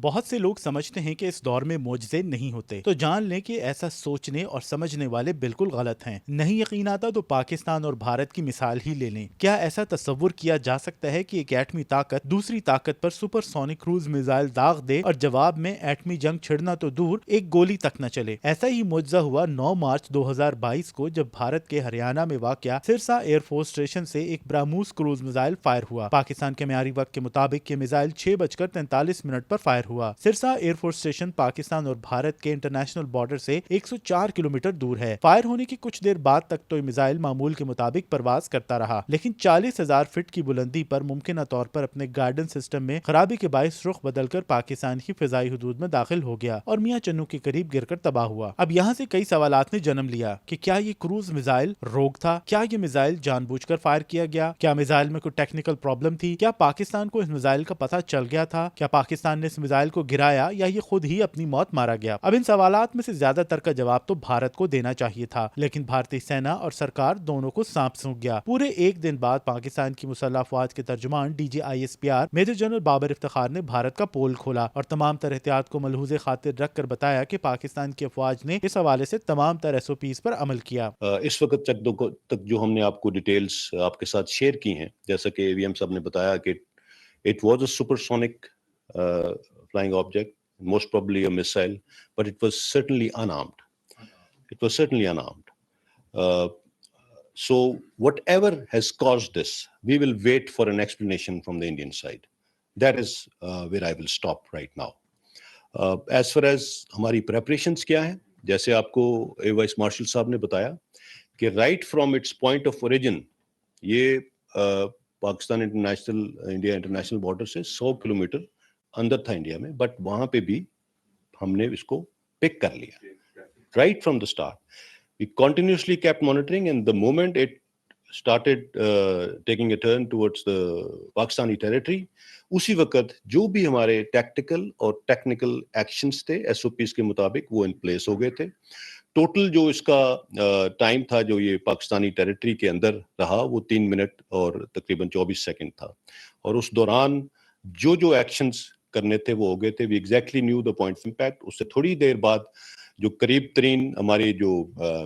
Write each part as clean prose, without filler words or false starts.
بہت سے لوگ سمجھتے ہیں کہ اس دور میں معجزے نہیں ہوتے، تو جان لیں کہ ایسا سوچنے اور سمجھنے والے بالکل غلط ہیں۔ نہیں یقین آتا تو پاکستان اور بھارت کی مثال ہی لے لیں۔ کیا ایسا تصور کیا جا سکتا ہے کہ ایک ایٹمی طاقت دوسری طاقت پر سپر سونک کروز میزائل داغ دے اور جواب میں ایٹمی جنگ چھڑنا تو دور ایک گولی تک نہ چلے؟ ایسا ہی معجزہ ہوا 9 مارچ 2022 کو، جب بھارت کے ہریانہ میں واقع سرسا ایئر فورس اسٹیشن سے ایک براموس کروز میزائل فائر ہوا۔ پاکستان کے معیاری وقت کے مطابق یہ میزائل 6:43 پر فائر ہوا۔ Sirsa air force station Pakistan اور بھارت کے انٹرنیشنل بارڈر سے 104 کلومیٹر دور ہے۔ فائر ہونے کی کچھ دیر بعد تک تو یہ میزائل معمول کے مطابق پرواز کرتا رہا، لیکن 40,000 فٹ کی بلندی پر ممکنہ طور پر اپنے گائیڈنس سسٹم میں خرابی کے باعث رخ بدل کر پاکستان کی فضائی حدود میں داخل ہو گیا اور میاں چنو کے قریب گر کر تباہ ہوا۔ اب یہاں سے کئی سوالات نے جنم لیا کہ کیا یہ کروز میزائل روگ تھا؟ کیا یہ میزائل جان بوجھ کر فائر کیا گیا؟ کیا میزائل میں کوئی ٹیکنیکل پرابلم تھی؟ کیا پاکستان کو اس میزائل کا پتہ چل گیا تھا؟ کیا پاکستان نے اس میزائل کو گرایا یا یہ خود ہی اپنی موت مارا گیا؟ اب ان سوالات میں سے زیادہ تر کا جواب تو بھارت کو دینا چاہیے تھا، لیکن بھارتی سینا اور سرکار دونوں کو سانپ سونپ گیا۔ پورے ایک دن بعد پاکستان کی مسلح افواج کے ترجمان DGISPR major general Babar Iftikhar نے بھارت کا پول کھولا اور تمام تر احتیاط کو ملحوظ خاطر رکھ کر بتایا کہ پاکستان کی افواج نے اس حوالے سے تمام تر SOPs پر عمل کیا۔ اس وقت تک جو ہم نے آپ کو ڈیٹیلز آپ کے ساتھ شیئر کی ہیں، جیسا کہ AVM صاحب نے بتایا کہ it was a supersonic flying object, most probably a missile, but it was certainly unarmed. It was certainly unarmed. So whatever has caused this, we will wait for an explanation from the Indian side. That is where I will stop right now. As far as ہماری preparations کیا ہیں، جیسے آپ کو vice marshal صاحب نے بتایا کہ right from its point of origin یہ پاکستان انڈیا انٹرنیشنل بارڈر سے 100 کلومیٹر اندر تھا انڈیا میں، بٹ وہاں پہ بھی ہم نے اس کو پک کر لیا right from the start. We continuously kept monitoring and the moment it started taking a turn towards the Pakistani territory, اسی وقت جو بھی ہمارے ٹیکٹیکل اور ٹیکنیکل ایکشنز تھے SOPs کے مطابق وہ ان پلیس ہو گئے تھے. ٹوٹل جو اس کا ٹائم تھا جو یہ پاکستانی ٹیریٹری کے اندر رہا وہ 3 منٹ اور تقریباً 24 سیکنڈ تھا، اور اس دوران جو ایکشنز کرنے تھے وہ ہو گئے تھے. We exactly knew the point of impact. اس سے تھوڑی دیر بعد جو قریب ترین ہماری جو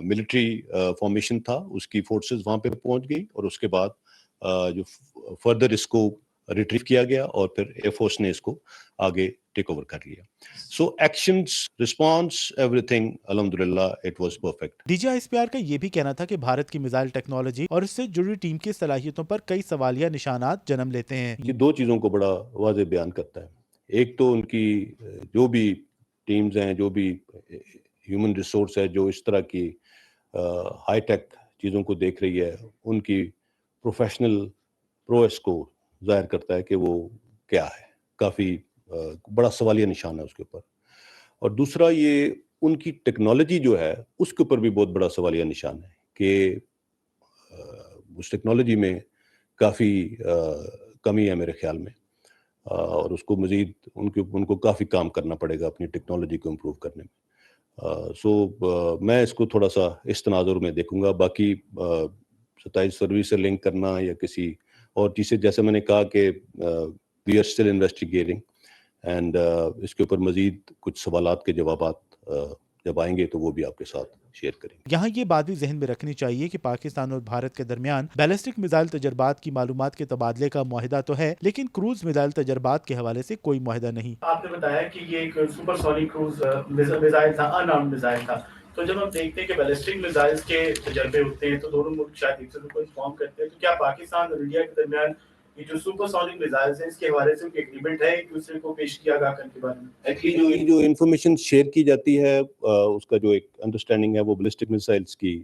ملٹری فارمیشن تھا اس کی فورسز وہاں پہ پہنچ گئی، اور اس کے بعد جو فردر اس کو ریٹریو کیا گیا اور پھر ایئر فورس نے اس کو آگے ٹیک اوور کر لیا. سو ایکشنز، رسپانس، ایوری تھنگ الحمدللہ اٹ واز پرفیکٹ. DGISPR کا یہ بھی کہنا تھا کہ بھارت کی میزائل ٹیکنالوجی اور اس سے جڑی ٹیم کی صلاحیتوں پر کئی سوالیہ نشانات جنم لیتے ہیں. یہ 2 چیزوں کو بڑا واضح بیان کرتا ہے. ایک تو ان کی جو بھی ٹیمز ہیں، جو بھی ہیومن ریسورس ہے جو اس طرح کی ہائی ٹیک چیزوں کو دیکھ رہی ہے، ان کی پروفیشنل پرویس کو ظاہر کرتا ہے کہ وہ کیا ہے. کافی بڑا سوالیہ نشان ہے اس کے اوپر. اور دوسرا یہ ان کی ٹیکنالوجی جو ہے اس کے اوپر بھی بہت بڑا سوالیہ نشان ہے کہ اس ٹیکنالوجی میں کافی کمی ہے میرے خیال میں، اور اس کو مزید ان کو کافی کام کرنا پڑے گا اپنی ٹیکنالوجی کو امپروو کرنے میں. میں اس کو تھوڑا سا اس تناظر میں دیکھوں گا. باقی 27 فروری سے لنک کرنا یا کسی اور چیز سے، جیسے میں نے کہا کہ we are still investigating, and اس کے اوپر مزید کچھ سوالات کے جوابات جب آئیں گے تو وہ بھی آپ کے ساتھ شیئر کریں گے. یہاں یہ بات بھی ذہن میں رکھنی چاہیے کہ پاکستان اور بھارت کے درمیان بیلسٹک میزائل تجربات کی معلومات کے تبادلے کا معاہدہ تو ہے، لیکن کروز میزائل تجربات کے حوالے سے کوئی معاہدہ نہیں. آپ نے بتایا کہ یہ ایک سپر سونک کروز میزائل تھا، ان آرمڈ میزائل تھا. تو جب ہم دیکھتے ہیں کہ بیلسٹک میزائلز کے تجربے ہوتے ہیں تو دونوں ملک شاید ایک دوسرے کو انفارم کرتے ہیں، تو کیا پاکستان اور انڈیا کے درمیان یہ جو سپر سونک میزائلز ہیں اس کے حوالے سے کوئی ایگریمنٹ ہے ایک دوسرے کو پیش کیا گیا کرنے کے بارے میں؟ ایکچولی جو انفارمیشن شیئر کی جاتی ہے اس کا جو ایک انڈرسٹینڈنگ ہے وہ بیلسٹک میزائلز کی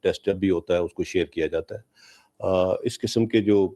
ٹیسٹ جب بھی ہوتا ہے اس کو شیئر کیا جاتا ہے. اس قسم کے جو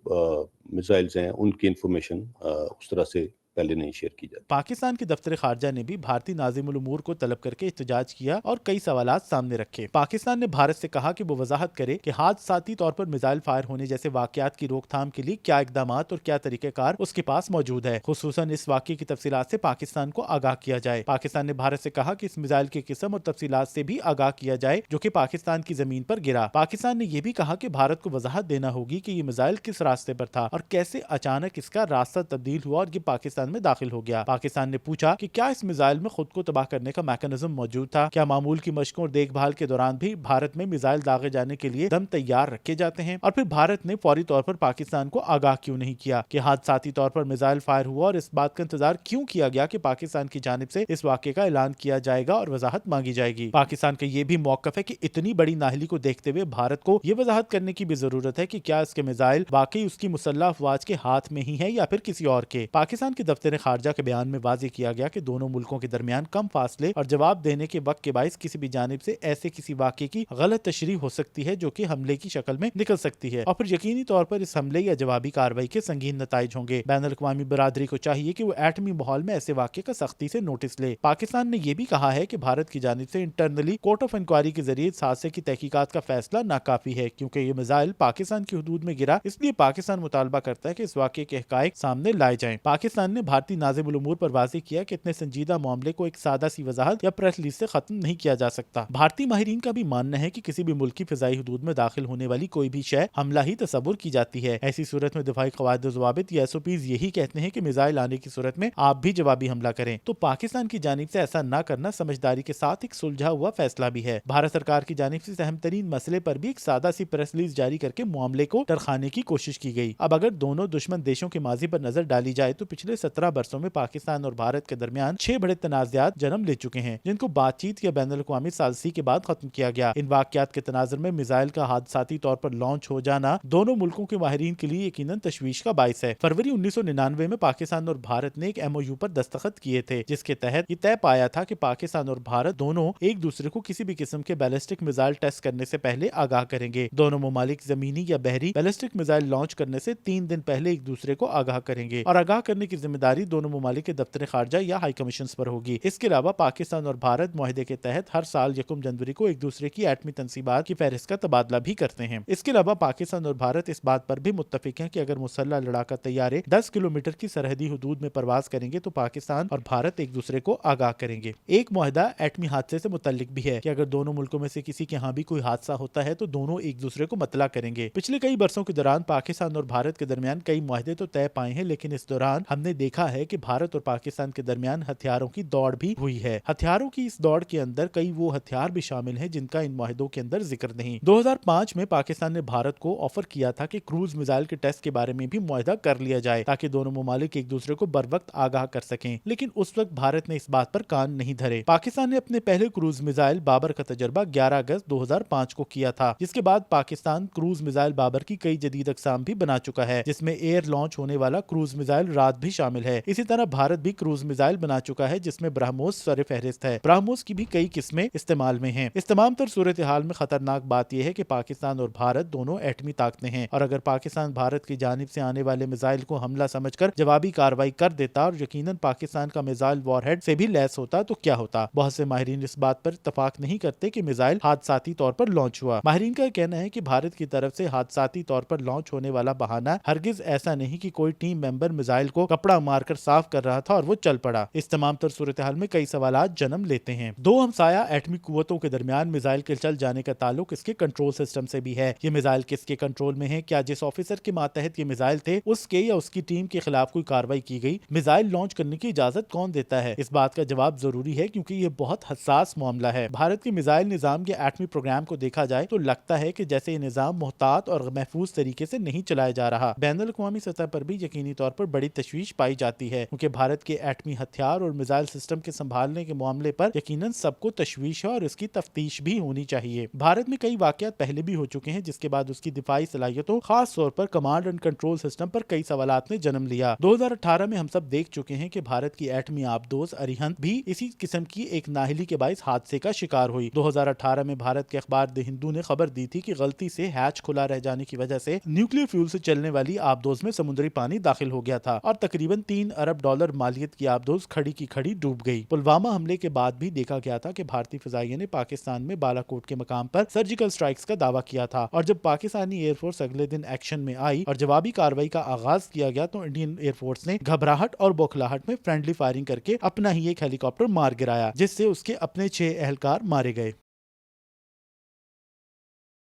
میزائلز ہیں ان کی انفارمیشن اس طرح سے پہلے نہیں شیئر کی جاتی. پاکستان کے دفتر خارجہ نے بھی بھارتی ناظم الامور کو طلب کر کے احتجاج کیا اور کئی سوالات سامنے رکھے. پاکستان نے بھارت سے کہا کہ وہ وضاحت کرے کہ حادثاتی طور پر میزائل فائر ہونے جیسے واقعات کی روک تھام کے لیے کیا اقدامات اور کیا طریقہ کار اس کے پاس موجود ہے، خصوصاً اس واقعے کی تفصیلات سے پاکستان کو آگاہ کیا جائے. پاکستان نے بھارت سے کہا کہ اس میزائل کی قسم اور تفصیلات سے بھی آگاہ کیا جائے جو کہ پاکستان کی زمین پر گرا. پاکستان نے یہ بھی کہا کہ بھارت کو وضاحت دینا ہوگی کہ یہ میزائل کس راستے پر تھا اور کیسے اچانک اس کا راستہ تبدیل ہوا اور یہ پاکستان पाकिस्तान में दाखिल हो गया। पाकिस्तान ने पूछा कि क्या इस मिसाइल में खुद को तबाह करने का मैकेनिज्म मौजूद था, क्या मामूल की मशकों और देखभाल के दौरान भी भारत में मिसाइल दागे जाने के लिए दम तैयार रखे जाते हैं, और फिर भारत ने फौरी तौर पर पाकिस्तान को आगाह क्यों नहीं किया कि हादसाती तौर पर मिसाइल फायर हुआ, और इस बात का इंतजार क्यों किया गया कि पाकिस्तान की जानिब से इस वाक़े का ऐलान किया जाएगा और वजाहत मांगी जाएगी। पाकिस्तान का ये भी मौक़िफ़ है कि इतनी बड़ी नाहली को देखते हुए भारत को ये वजाहत करने की भी जरूरत है कि क्या इसके मिसाइल वाकई उसकी मुसल्लह अफवाज के हाथ में ही है या फिर किसी और के। पाकिस्तान के दफ्तर खारजा के बयान में वाज़ेह किया गया कि दोनों मुल्कों के दरमियान कम फासले और जवाब देने के वक्त के बाइस किसी भी जानिब से ऐसे किसी वाक़े की गलत तशरीह हो सकती है जो कि हमले की शक्ल में निकल सकती है, और फिर यकीनी तौर पर इस हमले या जवाबी कार्रवाई के संगीन नताइज होंगे। बैनुल-अक़वामी बरादरी को चाहिए कि वो एटमी माहौल में ऐसे वाक़े का सख्ती से नोटिस ले। पाकिस्तान ने यह भी कहा है कि भारत की जानिब से इंटरनली कोर्ट ऑफ इंक्वायरी के जरिए इस हादसे की तहकीकात का फैसला नाकाफी है, क्योंकि ये मिसाइल पाकिस्तान की हदूद में गिरा, इसलिए पाकिस्तान मुतालबा करता है कि इस वाक़े के हक़ाइक़ सामने लाए जाएं। पाकिस्तान ने भारतीय नाज़िमुल उमूर पर वाज़ेह किया कि इतने संजीदा मामले को एक सादा सी वजाहत या प्रेस रिलीज से खत्म नहीं किया जा सकता। भारतीय माहिरीन का भी मानना है कि किसी भी मुल्क की फ़िज़ाई हदूद में दाखिल होने वाली कोई भी शय हमला ही तसव्वुर की जाती है। ऐसी सूरत में दिफाई क़वाइद व ज़वाबित या SOPs यही कहते हैं कि मिसाइल आने की सूरत में आप भी जवाबी हमला करें, तो पाकिस्तान की जानिब से ऐसा न करना समझदारी के साथ एक सुलझा हुआ फैसला भी है। भारत सरकार की जानिब से अहम तरीन मसले पर भी एक सादा सी प्रेस रिलीज जारी करके मामले को टरखाने की कोशिश की गई। अब अगर दोनों दुश्मन देशों के माजी पर नजर डाली जाए तो पिछले 17 बरसों में पाकिस्तान और भारत के दरमियान 6 बड़े तनाज़ात जन्म ले चुके हैं, जिनको बातचीत या बैनुल-अक़वामी साज़िशी के बाद खत्म किया गया। इन वाक़यात के तनाज़ुर में मिसाइल का हादसाती तौर पर लॉन्च हो जाना दोनों मुल्कों के माहिरीन के लिए यकीनन तशवीश का बाइस है। फरवरी 1999 में पाकिस्तान और भारत ने एक MOU पर दस्तखत किए थे, जिसके तहत ये तय पाया था कि पाकिस्तान और भारत दोनों एक दूसरे को किसी भी किस्म के बैलिस्टिक मिसाइल टेस्ट करने से पहले आगाह करेंगे। दोनों ममालिक जमीनी या बहरी बैलिस्टिक मिसाइल लॉन्च करने से 3 दिन पहले एक दूसरे को आगाह करेंगे, और आगाह करने की जिम्मेदारी दोनों ममालिक के दफ्तर खारजा या हाई कमीशन पर होगी। इसके अलावा पाकिस्तान और भारत मुआहदे के तहत हर साल 1 जनवरी को एक दूसरे की एटमी तनसीबात की फहरिस्त का तबादला भी करते हैं। इसके अलावा पाकिस्तान और भारत इस बात पर भी मुत्तफिक हैं कि अगर मुसल्लह लड़ाका तैयारे 10 किलोमीटर की सरहदी हदूद में परवाज करेंगे तो पाकिस्तान और भारत एक दूसरे को आगाह करेंगे। एक मुआहदा एटमी हादसे से मुतल्लिक भी है कि अगर दोनों मुल्कों में से किसी के यहाँ भी कोई हादसा होता है तो दोनों एक दूसरे को मतला करेंगे। पिछले कई बरसों के दौरान पाकिस्तान और भारत के दरमियान कई मुआहदे तो तय पाए हैं, लेकिन इस दौरान हमने देखा है कि भारत और पाकिस्तान के दरमियान हथियारों की दौड़ भी हुई है। हथियारों की इस दौड़ के अंदर कई वो हथियार भी शामिल हैं जिनका इन मुआहदों के अंदर जिक्र नहीं। 2005 में पाकिस्तान ने भारत को ऑफर किया था कि क्रूज मिसाइल के टेस्ट के बारे में भी मुआहदा कर लिया जाए ताकि दोनों ममालिक एक दूसरे को बर वक्त आगाह कर सकें, लेकिन उस वक्त भारत ने इस बात पर कान नहीं धरे। पाकिस्तान ने अपने पहले क्रूज मिसाइल बाबर का तजर्बा 11 अगस्त 2005 को किया था, जिसके बाद पाकिस्तान क्रूज मिसाइल बाबर की कई जदीद अक़साम भी बना चुका है, जिसमें एयर लॉन्च होने वाला क्रूज मिसाइल रात भी शामिल है। इसी तरह भारत भी क्रूज मिसाइल बना चुका है जिसमें ब्रह्मोस सर फहरिस्त है। ब्रह्मोस की भी कई किस्में इस्तेमाल में हैं। इस तमाम तर सूरत हाल में खतरनाक बात यह है कि पाकिस्तान और भारत दोनों एटमी ताकतें हैं, और अगर पाकिस्तान भारत की जानिब से आने वाले मिसाइल को हमला समझकर जवाबी कार्रवाई कर देता और यकीनन पाकिस्तान का मिसाइल वॉरहेड से भी लैस होता तो क्या होता। बहुत से माहिरीन इस बात पर इत्तफाक नहीं करते कि मिसाइल हादसाती तौर पर लॉन्च हुआ। माहिरीन का कहना है कि भारत की तरफ से हादसाती तौर पर लॉन्च होने वाला बहाना हरगिज ऐसा नहीं कि कोई टीम मेंबर मिसाइल को कपड़ा मारकर साफ कर रहा था और वो चल पड़ा। इस तमाम तर सूरत हाल में कई सवालात जन्म लेते हैं। दो हमसाया एटमी कुव्वतों के दरमियान मिसाइल के चल जाने का ताल्लुक इसके कंट्रोल सिस्टम से भी है। ये मिसाइल किसके कंट्रोल में है? क्या जिस ऑफिसर के मातहत ये मिसाइल थे उसके या उसकी टीम के खिलाफ कोई कार्रवाई की गई? मिसाइल लॉन्च करने की इजाजत कौन देता है? इस बात का जवाब जरूरी है क्योंकि ये बहुत हसास मामला है। भारत के मिसाइल निजाम के एटमी प्रोग्राम को देखा जाए तो लगता है कि जैसे ये निजाम मोहतात और महफूज तरीके से नहीं चलाया जा रहा। बैनुल-अक़वामी सतह पर भी यकीनी तौर पर बड़ी तशवीश पाई जाती है क्योंकि भारत के एटमी हथियार और मिसाइल सिस्टम के संभालने के मामले पर यकीनन सबको तशवीश है और इसकी तफ्तीश भी होनी चाहिए। भारत में कई वाकयात पहले भी हो चुके हैं जिसके बाद उसकी दिफाई सलाहियतों खास तौर पर कमांड एंड कंट्रोल सिस्टम पर कई सवालात ने जन्म लिया। 2018 में हम सब देख चुके हैं कि भारत की एटमी आबदोज अरिहंत भी इसी किस्म की एक नाहिली के बाइस हादसे का शिकार हुई। 2018 में भारत के अखबार द हिंदू ने खबर दी थी कि गलती से हैच खुला रह जाने की वजह से न्यूक्लियर फ्यूल से चलने वाली आबदोज में समुद्री पानी दाखिल हो गया था और तकरीबन $3 अरब मालियत की आबदोज खड़ी की खड़ी डूब गई। पुलवामा हमले के बाद भी देखा गया था कि भारतीय फिजाइया ने पाकिस्तान में बालाकोट के मकाम पर सर्जिकल स्ट्राइक्स का दावा किया था और जब पाकिस्तानी एयरफोर्स अगले दिन एक्शन में आई और जवाबी कार्रवाई का आगाज किया गया तो इंडियन एयरफोर्स ने घबराहट और बौखलाहट में फ्रेंडली फायरिंग करके अपना ही एक हेलीकॉप्टर मार गिराया जिससे उसके अपने 6 एहलकार मारे गए।